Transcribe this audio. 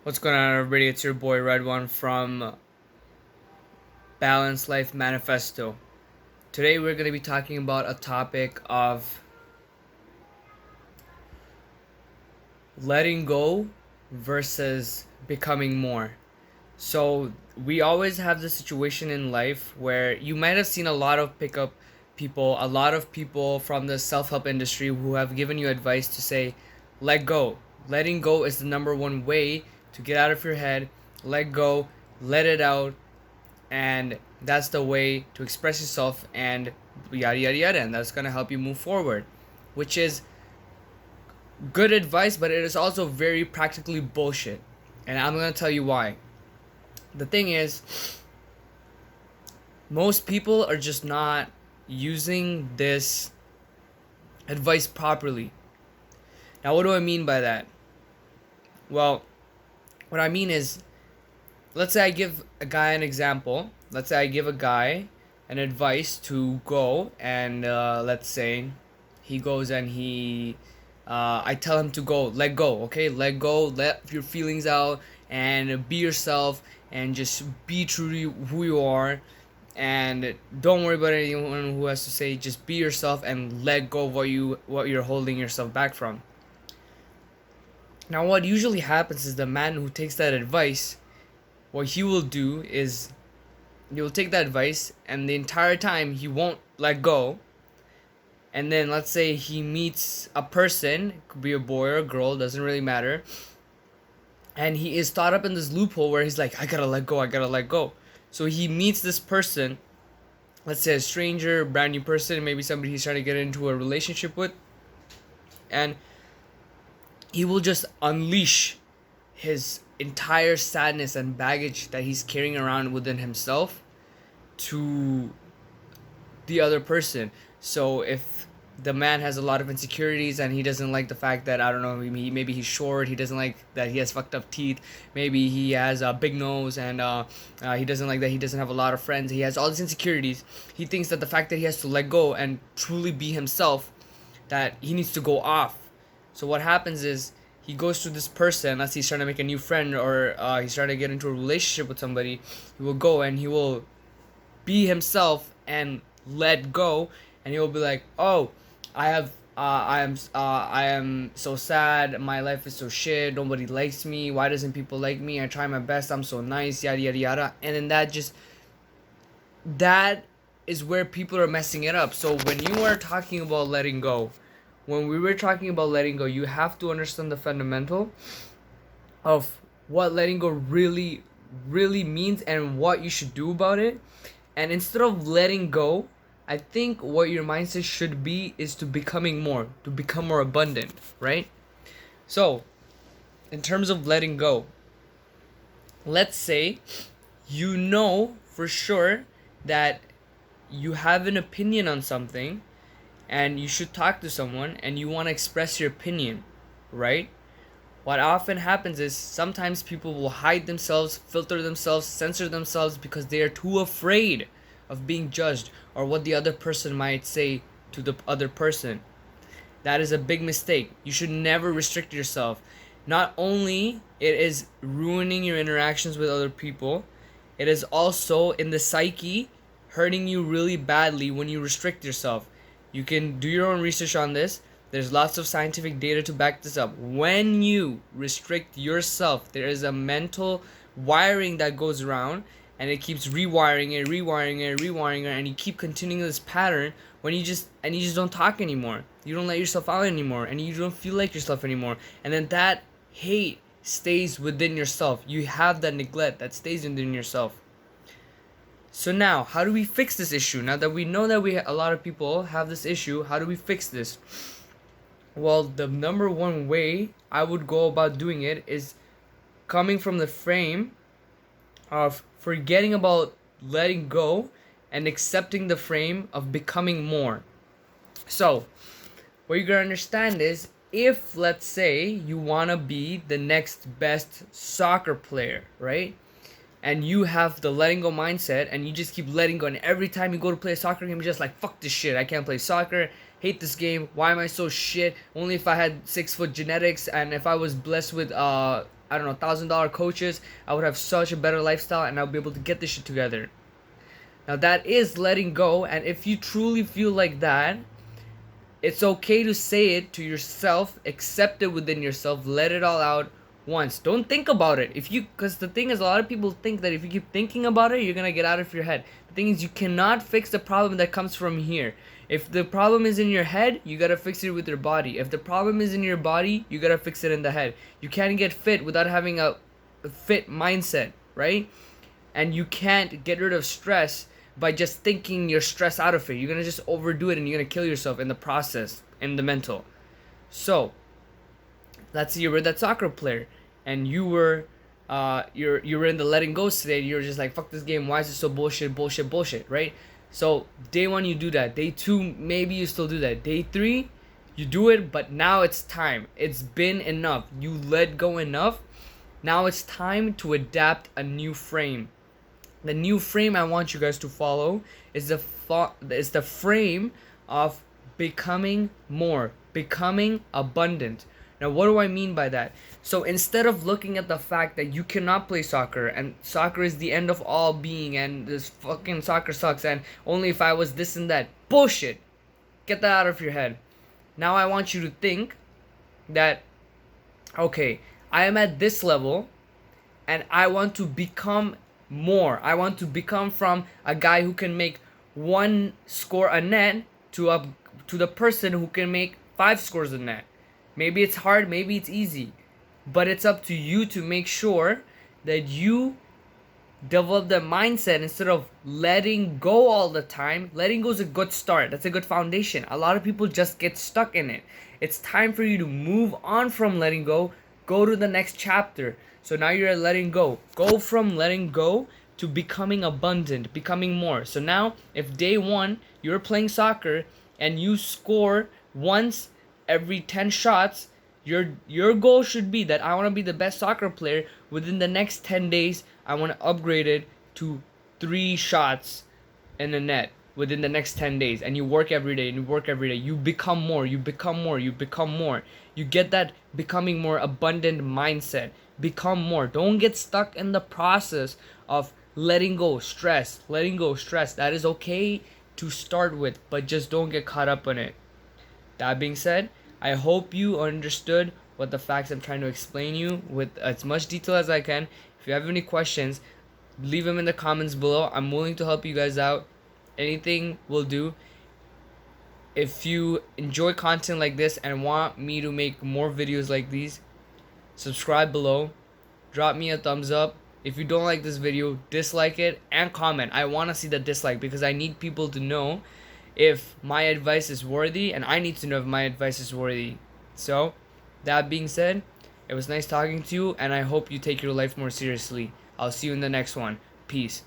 What's going on, everybody? It's your boy Red One from Balanced Life Manifesto. Today, we're going to be talking about a topic of letting go versus becoming more. So, we always have this situation in life where you might have seen a lot of a lot of people from the self help industry who have given you advice to say, let go. Letting go is the number one way to get out of your head. Let go, let it out, and that's the way to express yourself and yada yada yada, and that's gonna help you move forward, which is good advice, but it is also very practically bullshit, and I'm gonna tell you why. The thing is, most people are just not using this advice properly. Now, what do I mean by that? Well, what I mean is, let's say I give a guy an example. Let's say I give a guy an advice to go and let's say he goes and I tell him to go, let go, okay? Let go, let your feelings out and be yourself and just be true to who you are, and don't worry about anyone who has to say. Just be yourself and let go of what you're holding yourself back from. Now, what usually happens is the man who takes that advice, what he will do is he will take that advice and the entire time he won't let go. And then let's say he meets a person, it could be a boy or a girl, doesn't really matter, and he is caught up in this loophole where he's like, I gotta let go, I gotta let go. So he meets this person, let's say a stranger, brand new person, maybe somebody he's trying to get into a relationship with, and he will just unleash his entire sadness and baggage that he's carrying around within himself to the other person. So if the man has a lot of insecurities and he doesn't like the fact that, I don't know, maybe he's short, he doesn't like that he has fucked up teeth, maybe he has a big nose, and he doesn't like that he doesn't have a lot of friends, he has all these insecurities. He thinks that the fact that he has to let go and truly be himself, that he needs to go off. So what happens is he goes to this person, as he's trying to make a new friend, or he's trying to get into a relationship with somebody. He will go and he will be himself and let go, and he will be like, oh, I am so sad, my life is so shit, nobody likes me, why doesn't people like me, I try my best, I'm so nice, yada yada yada. And then that is where people are messing it up. So when you are talking about letting go, when we were talking about letting go, you have to understand the fundamental of what letting go really means and what you should do about it. And instead of letting go, I think what your mindset should be is to become more abundant, right? So, in terms of letting go, let's say you know for sure that you have an opinion on something and you should talk to someone and you want to express your opinion, right? What often happens is sometimes people will hide themselves, filter themselves, censor themselves because they are too afraid of being judged or what the other person might say to the other person. That is a big mistake. You should never restrict yourself. Not only it is ruining your interactions with other people, it is also in the psyche hurting you really badly when you restrict yourself. You can do your own research on this. There's lots of scientific data to back this up. When you restrict yourself, there is a mental wiring that goes around, and it keeps rewiring it, and you keep continuing this pattern when you just don't talk anymore. You don't let yourself out anymore, and you don't feel like yourself anymore. And then that hate stays within yourself. You have that neglect that stays within yourself. So now, how do we fix this issue? Now that we know that a lot of people have this issue, how do we fix this? Well, the number one way I would go about doing it is coming from the frame of forgetting about letting go and accepting the frame of becoming more. So, what you're going to understand is, if, let's say, you want to be the next best soccer player, right? And you have the letting go mindset and you just keep letting go, and every time you go to play a soccer game, you're just like, fuck this shit, I can't play soccer, hate this game, why am I so shit, only if I had 6 foot genetics and if I was blessed with I don't know, $1,000 coaches, I would have such a better lifestyle and I'll be able to get this shit together. Now that is letting go, and if you truly feel like that, it's okay to say it to yourself, accept it within yourself, let it all out once. Don't think about it. Because the thing is, a lot of people think that if you keep thinking about it, you're gonna get out of your head. The thing is, you cannot fix the problem that comes from here. If the problem is in your head, you gotta fix it with your body. If the problem is in your body, you gotta fix it in the head. You can't get fit without having a fit mindset, right? And you can't get rid of stress by just thinking your stress out of it. You're gonna just overdo it and you're gonna kill yourself in the process, in the mental. So let's say you were that soccer player and you were you were in the letting go state. You're just like, fuck this game, why is it so bullshit, right? So day 1 you do that, day 2 maybe you still do that, day 3 you do it, but now it's time. It's been enough. You let go enough. Now it's time to adapt a new frame. The new frame I want you guys to follow is the frame of becoming more, becoming abundant. Now, what do I mean by that? So instead of looking at the fact that you cannot play soccer and soccer is the end of all being and this fucking soccer sucks and only if I was this and that, bullshit. Get that out of your head. Now I want you to think that, okay, I am at this level and I want to become more. I want to become from a guy who can make 1 score a net to the person who can make 5 scores a net. Maybe it's hard, maybe it's easy, but it's up to you to make sure that you develop the mindset instead of letting go all the time. Letting go is a good start. That's a good foundation. A lot of people just get stuck in it. It's time for you to move on from letting go. Go to the next chapter. So now you're at letting go. Go from letting go to becoming abundant, becoming more. So now, if day 1 you're playing soccer and you score once every 10 shots, your goal should be that I want to be the best soccer player. Within the next 10 days, I want to upgrade it to 3 shots in the net within the next 10 days. And you work every day and you work every day. You become more, you become more, you become more. You get that becoming more abundant mindset. Become more. Don't get stuck in the process of letting go stress. Letting go stress. That is okay to start with, but just don't get caught up in it. That being said, I hope you understood what the facts I'm trying to explain you with as much detail as I can. If you have any questions, leave them in the comments below. I'm willing to help you guys out. Anything will do. If you enjoy content like this and want me to make more videos like these, subscribe below. Drop me a thumbs up. If you don't like this video, dislike it and comment. I want to see the dislike because I need people to know if my advice is worthy, and I need to know if my advice is worthy. So, that being said, it was nice talking to you, and I hope you take your life more seriously. I'll see you in the next one. Peace.